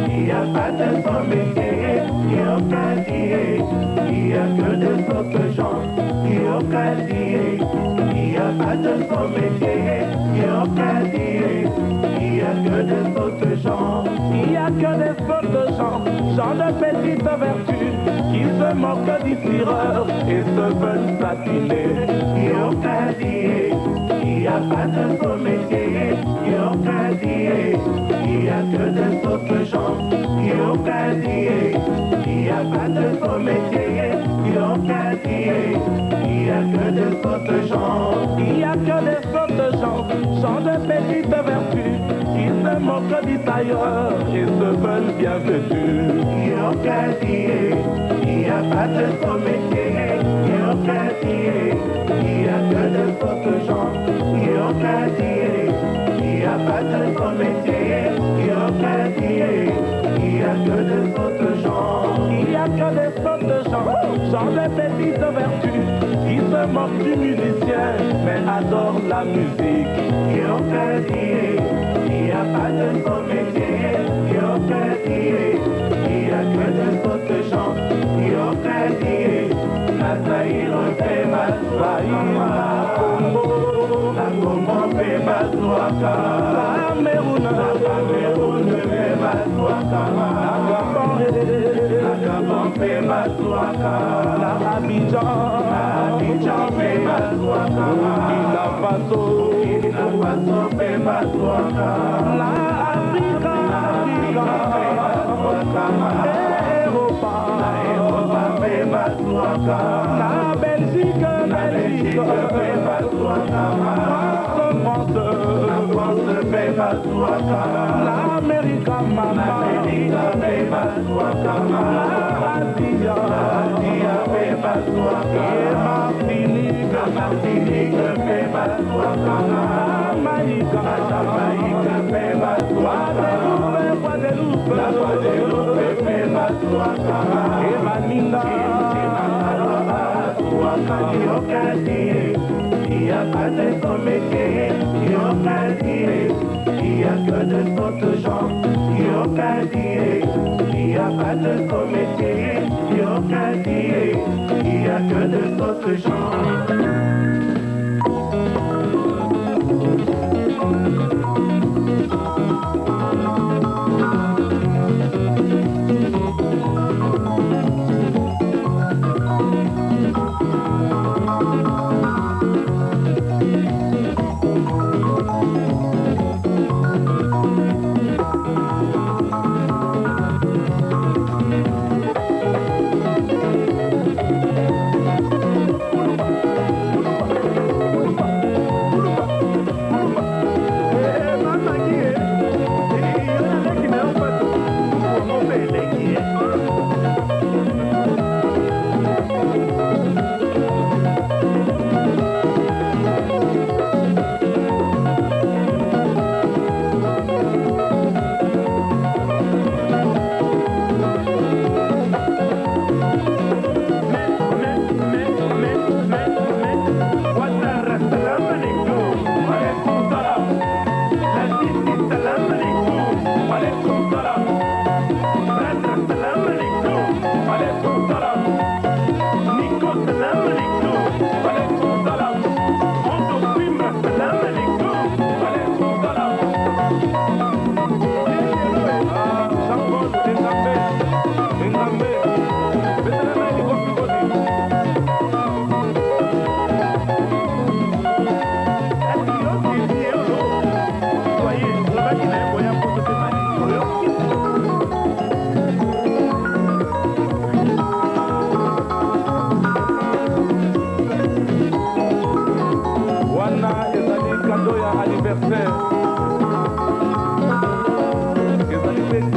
Il n'y a pas de son métier, il n'y a que des autres gens. Il n'y a pas de son métier, il n'y a que des autres gens. Il n'y a que des autres gens, gens de petites vertus, qui se moquent du tireur et se veulent satiner. Il n'y a pas de son métier, il n'y a que des autres gens. Il n'y a pas de son métier, il n'y a que des autres gens. Il n'y a que des autres gens, gens de petites vertus, qui se moquent du tailleur et se veulent bien vêtus. Il n'y a pas de son métier, il n'y a que des autres gens. Il n'y a pas de son métier, il n'y a que des autres gens. Il n'y a que des autres gens, gens de petites vertus, qui se moquent du musicien, mais adorent la musique. Il n'y a pas de son métier, il n'y a que des autres gens. La Zaïre fait ma la Congo fait ma la Cameroun fait ma la Gabon fait ma la Abidjan fait ma Burkina Faso fait ma la Africa Europa fait ma la Belgique fait ma France fait ma l'Amérique fait ma l'Asia fait ma et Martinique fait ma Jamaïque fait ma Guadeloupe fait ma et Maninga. Il n'y a pas de son métier, il n'y a que de autres gens. Il n'y a pas de son métier, il n'y a que de autres gens.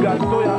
Gato ya